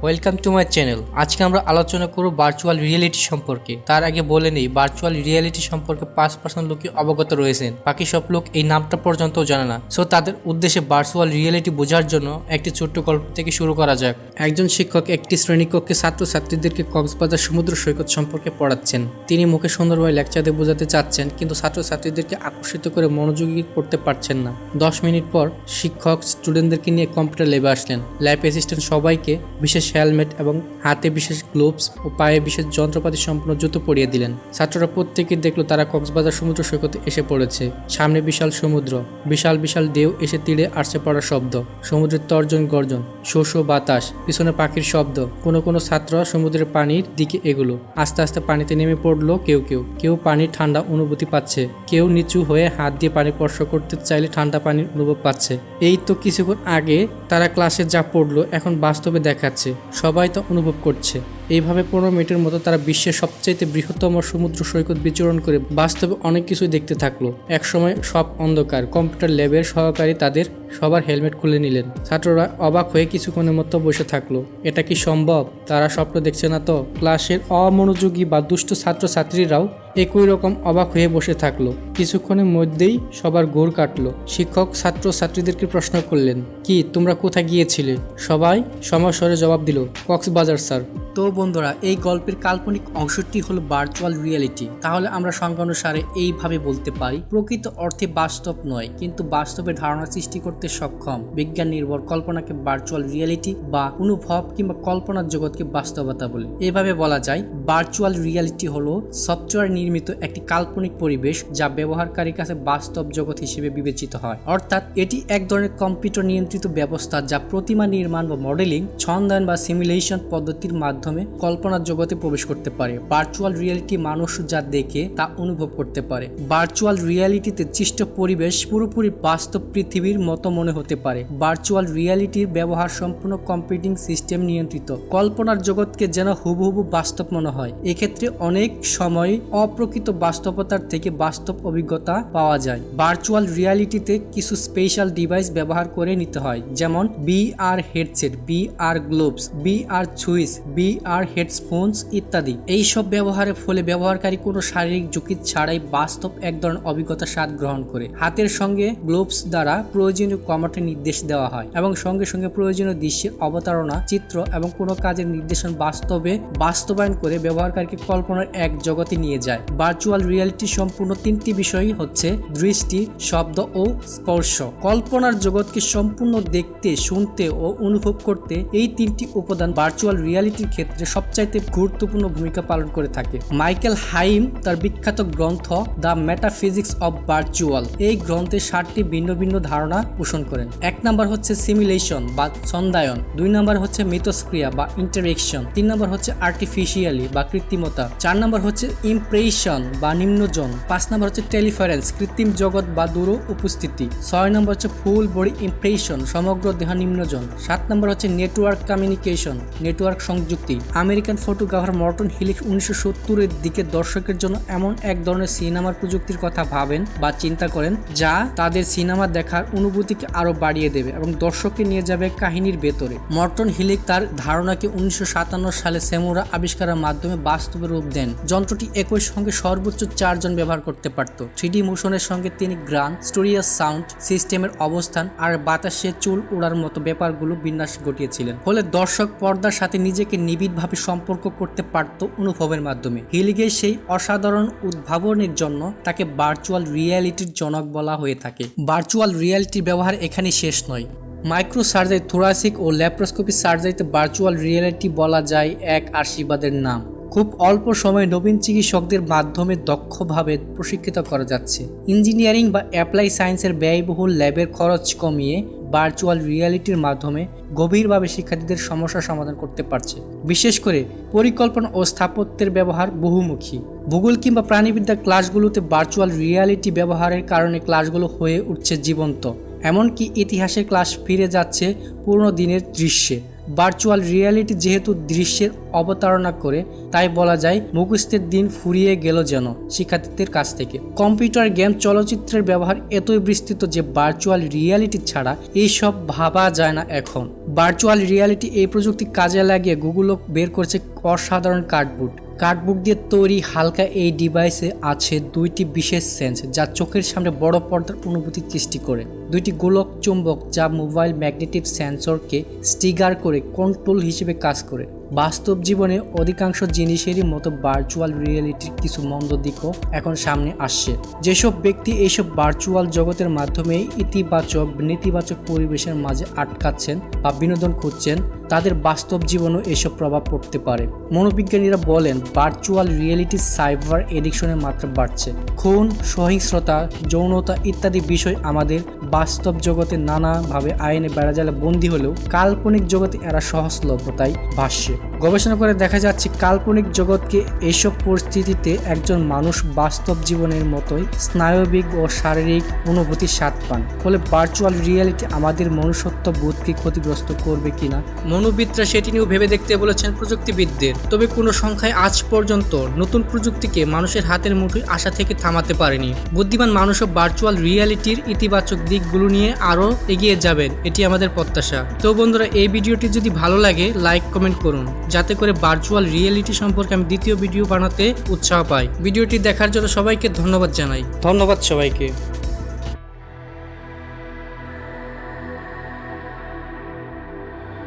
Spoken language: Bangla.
Welcome to my channel. আজকে আমরা আলোচনা করব ভার্চুয়াল রিয়েলিটি সম্পর্কে। তার আগে বলে নেই, ভার্চুয়াল রিয়েলিটি সম্পর্কে 5% লোকই অবগত রয়েছেন, বাকি সব লোক এই নামটা পর্যন্ত জানে না। সো তাদের উদ্দেশ্যে ভার্চুয়াল রিয়েলিটি বোঝার জন্য একটি ছোট্ট গল্প থেকে শুরু করা যাক। একজন শিক্ষক একটি শ্রেণীকক্ষে ছাত্রছাত্রীদেরকে কক্সবাজার সমুদ্র সৈকত সম্পর্কে পড়াচ্ছেন। তিনি মুখে সুন্দরভাবে লেকচার দিয়ে বোঝাতে চাচ্ছেন, কিন্তু ছাত্রছাত্রীদেরকে আকর্ষিত করে মনোযোগী করতে পারছেন না। 10 মিনিট পর শিক্ষক স্টুডেন্টদেরকে নিয়ে কম্পিউটার ল্যাবে আসলেন। ল্যাব অ্যাসিস্ট্যান্ট সবাইকে বিশেষ হেলমেট এবং হাতে বিশেষ গ্লোভস ও পায়ে বিশেষ যন্ত্রপাতি সম্পন্ন জুতো পরিয়ে দিলেন। ছাত্ররা প্রত্যেকে দেখলো তারা কক্সবাজার সমুদ্র সৈকতে এসে পড়েছে। সামনে বিশাল সমুদ্র, বিশাল বিশাল ঢেউ এসে তীরে আসছে পড়ার শব্দ, সমুদ্রের তর্জন গর্জন, শো শো বাতাস, পিছনে পাখির শব্দ। কোনো ছাত্র সমুদ্রের পানির দিকে এগুলো আস্তে আস্তে পানিতে নেমে পড়লো। কেউ পানির ঠান্ডা অনুভূতি পাচ্ছে, কেউ নিচু হয়ে হাত দিয়ে পানি স্পর্শ করতে চাইলে ঠান্ডা পানির অনুভব পাচ্ছে। এই তো কিছুক্ষণ আগে তারা ক্লাসে যা পড়লো এখন বাস্তবে দেখাচ্ছে, সবাই তা অনুভব করছে। এইভাবে 15 মিনিটের মতো তারা বিশ্বের সবচাইতে বৃহত্তম সমুদ্র সৈকত বিচরণ করে বাস্তবে অনেক কিছুই দেখতে থাকলো। একসময় সব অন্ধকার। কম্পিউটার ল্যাবের সহকারী তাদের সবার হেলমেট খুলে নিলেন। ছাত্ররা অবাক হয়ে কিছুক্ষণের মতো বসে থাকলো। এটা কি সম্ভব? তারা স্বপ্ন দেখছে না তো? ক্লাসের অমনোযোগী বা দুষ্ট ছাত্রছাত্রীরাও একই রকম অবাক হয়ে বসে থাকলো। কিছুক্ষণের মধ্যেই সবার ঘোর কাটলো। শিক্ষক ছাত্রছাত্রীদেরকে প্রশ্ন করলেন, কি তোমরা কোথায় গিয়েছিলে? সবাই সমস্বরে জবাব দিল, কক্সবাজার স্যার। তো বন্ধুরা, এই গল্পের কাল্পনিক অংশটি হলো ভার্চুয়াল রিয়েলিটি। তাহলে আমরা সংজ্ঞা অনুসারে এইভাবে বলতে পারি, প্রকৃত অর্থে বাস্তব নয় কিন্তু বাস্তবের ধারণা সৃষ্টি করতে সক্ষম বিজ্ঞান নির্ভর কল্পনাকে ভার্চুয়াল রিয়েলিটি বা অনুভব কিংবা কল্পনার জগৎকে বাস্তবতা বলে। এভাবে বলা যায়, ভার্চুয়াল রিয়েলিটি হলো সফটওয়্যার নির্মিত একটি কাল্পনিক পরিবেশ যা ব্যবহারকারীর কাছে বাস্তব জগৎ হিসেবে বিবেচিত হয়। অর্থাৎ এটি এক ধরনের কম্পিউটার নিয়ন্ত্রিত ব্যবস্থা যা প্রতিমা নির্মাণ বা মডেলিং, ছন্দায়ন বা সিমুলেশন পদ্ধতির মাধ্যমে কল্পনার জগতে প্রবেশ করতে পারে। ভার্চুয়াল রিয়েলিটি মানুষ যা দেখে তা অনুভব করতে পারে। ভার্চুয়াল রিয়েলিটিতে সৃষ্ট পরিবেশ পুরোপুরি বাস্তব পৃথিবীর মতো মনে হতে পারে। ভার্চুয়াল রিয়েলিটির ব্যবহার সম্পূর্ণ কম্পিউটিং সিস্টেম নিয়ন্ত্রিত। কল্পনার জগৎকে যেন হুবহু বাস্তব মনে হয়। এক্ষেত্রে অনেক সময় অপ্রকৃত বাস্তবতার থেকে বাস্তব অভিজ্ঞতা পাওয়া যায়। ভার্চুয়াল রিয়েলিটিতে কিছু স্পেশাল ডিভাইস ব্যবহার করে নিতে হয়, যেমন VR headset, VR gloves, VR switch, VR headphones ইত্যাদি। এইসব ব্যবহারের ফলে ব্যবহারকারী কোনো শারীরিক ঝুঁকি ছাড়াই বাস্তব এক ধরনের অভিজ্ঞতার স্বাদ গ্রহণ করে। হাতের সঙ্গে গ্লোভস দ্বারা প্রয়োজনীয় কমান্ডের নির্দেশ দেওয়া হয় এবং সঙ্গে সঙ্গে প্রয়োজনীয় দৃশ্যের অবতারণা, চিত্র এবং কোনো কাজের নির্দেশন বাস্তবায়ন করে ব্যবহারকারীকে কল্পনার এক জগতে নিয়ে যায়। ভার্চুয়াল রিয়েলিটি সম্পূর্ণ 3টি বিষয় হচ্ছে দৃষ্টি, শব্দ ও স্পর্শ। কল্পনার জগৎকে সম্পূর্ণ দেখতে, শুনতে ও অনুভব করতে এই 3টি উপাদান ভার্চুয়াল রিয়েলিটির ক্ষেত্রে সবচাইতে গুরুত্বপূর্ণ ভূমিকা পালন করে থাকে। মাইকেল হাইম তার বিখ্যাত গ্রন্থ দ্য মেটাফিজিক্স অব ভার্চুয়াল এই গ্রন্থে 7টি ভিন্ন ভিন্ন ধারণা পোষণ করেন। 1 নম্বর হচ্ছে সিমুলেশন বা ছন্দায়ন, 2 নম্বর হচ্ছে মিথস্ক্রিয়া বা ইন্টারেকশন, 3 নম্বর হচ্ছে আর্টিফিশিয়ালি বা কৃত্রিমতা, 4 নম্বর হচ্ছে ইমপ্রেশন বা নিম্নজন, 5 নম্বর হচ্ছে টেলিফারেন্স কৃত্রিম জগৎ বা দূর উপস্থিতি, 6 নম্বর হচ্ছে ফুল বডি ইমপ্রেশন সমগ্র দেহ নিম্নজন, 7 নম্বর হচ্ছে নেটওয়ার্ক কমিউনিকেশন নেটওয়ার্ক সংযুক্তি। আমেরিকান ফটোগ্রাফার মর্টন হিলিক্স 1970-এর দিকে দর্শকের জন্য এমন এক ধরনের সিনেমার প্রযুক্তির কথা ভাবেন বা চিন্তা করেন যা তাদের সিনেমা দেখার অনুভূতিকে আরো বাড়িয়ে দেবে এবং দর্শককে নিয়ে যাবে কাহিনীর ভেতরে। মর্টন হিলিক্স তার ধারণাকে 1957 সালে সেমুরা আবিষ্কারের মাধ্যমে বাস্তবে রূপ দেন। যন্ত্রটি একই সঙ্গে সর্বোচ্চ 4 জন ব্যবহার করতে পারত। 3D মোশনের সঙ্গে তিনি গ্রান, স্টোরিয়াস সাউন্ড সিস্টেমের অবস্থান আর বাতাসে চুল উড়ার মতো ব্যাপারগুলো বিন্যাস ঘটিয়েছিলেন। ফলে দর্শক পর্দার সাথে নিজেকে নিবিড়ভাবে সম্পর্ক করতে পারত অনুভবের মাধ্যমে। হিলিগের সেই অসাধারণ উদ্ভাবনের জন্য তাকে ভার্চুয়াল রিয়েলিটির জনক বলা হয়ে থাকে। ভার্চুয়াল রিয়েলিটির ব্যবহার এখানে শেষ নয়। মাইক্রো সার্জারি, থোরাসিক ও ল্যাপ্রোস্কোপি সার্জারিতে ভার্চুয়াল রিয়েলিটি বলা যায় এক আশীর্বাদের নাম। খুব অল্প সময়ে নবীন চিকিৎসকদের মাধ্যমে দক্ষভাবে প্রশিক্ষিত করা যাচ্ছে। ইঞ্জিনিয়ারিং বা অ্যাপ্লাই সায়েন্সের ব্যয়বহুল ল্যাবের খরচ কমিয়ে ভার্চুয়াল রিয়েলিটির মাধ্যমে গভীরভাবে শিক্ষার্থীদের সমস্যার সমাধান করতে পারছে। বিশেষ করে পরিকল্পনা ও স্থাপত্যের ব্যবহার বহুমুখী। ভূগোল কিংবা প্রাণীবিদ্যা ক্লাসগুলোতে ভার্চুয়াল রিয়েলিটি ব্যবহারের কারণে ক্লাসগুলো হয়ে উঠছে জীবন্ত। এমনকি ইতিহাসের ক্লাস ফিরে যাচ্ছে পুরনো দিনের দৃশ্যে। ভার্চুয়াল রিয়েলিটি যেহেতু দৃশ্যের অবতারণা করে, তাই বলা যায় মুখস্থের দিন ফুরিয়ে গেল যেন শিক্ষার্থীদের কাছ থেকে। কম্পিউটার গেম, চলচ্চিত্রের ব্যবহার এতই বিস্তৃত যে ভার্চুয়াল রিয়ালিটি ছাড়া এইসব ভাবা যায় না এখন। ভার্চুয়াল রিয়ালিটি এই প্রযুক্তি কাজে লাগিয়ে গুগলও বের করছে অসাধারণ কার্ডবোর্ড দিয়ে তৈরি হালকা এই ডিভাইসে আছে 2টি বিশেষ সেন্স যা চোখের সামনে বড় পর্দার অনুভূতি সৃষ্টি করে। 2টি গোলক চুম্বক যা মোবাইল ম্যাগনেটিক সেন্সরকে স্টিগার করে কন্ট্রোল হিসেবে কাজ করে। বাস্তব জীবনে অধিকাংশ জিনিসেরই মতো ভার্চুয়াল রিয়েলিটির কিছু মন্দ দিকও এখন সামনে আসছে। যেসব ব্যক্তি এইসব ভার্চুয়াল জগতের মাধ্যমে ইতিবাচক নেতিবাচক পরিবেশের মাঝে আটকাচ্ছেন বা বিনোদন খুঁজছেন, তাদের বাস্তব জীবনেও এসব প্রভাব পড়তে পারে। মনোবিজ্ঞানীরা বলেন ভার্চুয়াল রিয়েলিটির সাইবার এডিকশনের মাত্রা বাড়ছে। খুন, সহিংসতা, যৌনতা ইত্যাদি বিষয় আমাদের বাস্তব জগতে নানাভাবে আইনে বেড়াজালে বন্দী হলেও কাল্পনিক জগতে এরা সহজলভ্যতায় ভাসছে। গবেষণা করে দেখা যাচ্ছে কাল্পনিক জগৎকে এইসব পরিস্থিতিতে একজন মানুষ বাস্তব জীবনের মতোই স্নায়বিক ও শারীরিক অনুভূতির স্বাদ পান। ফলে ভার্চুয়াল রিয়েলিটি আমাদের মনুষ্যত্ব বোধকে ক্ষতিগ্রস্ত করবে কিনা মনোবিদরা সেটি নিয়েও ভেবে দেখতে বলেছেন প্রযুক্তিবিদদের। তবে কোনো সংখ্যায় আজ পর্যন্ত নতুন প্রযুক্তিকে মানুষের হাতের মুঠোয় আসা থেকে থামাতে পারেনি। বুদ্ধিমান মানুষও ভার্চুয়াল রিয়েলিটির ইতিবাচক দিকগুলো নিয়ে আরও এগিয়ে যাবেন, এটি আমাদের প্রত্যাশা। তো বন্ধুরা, এই ভিডিওটি যদি ভালো লাগে লাইক কমেন্ট করুন, যাতে করে ভার্চুয়াল রিয়েলিটি সম্পর্কে আমি দ্বিতীয় ভিডিও বানাতে উৎসাহ পাই। ভিডিওটি দেখার জন্য সবাইকে ধন্যবাদ জানাই। ধন্যবাদ সবাইকে।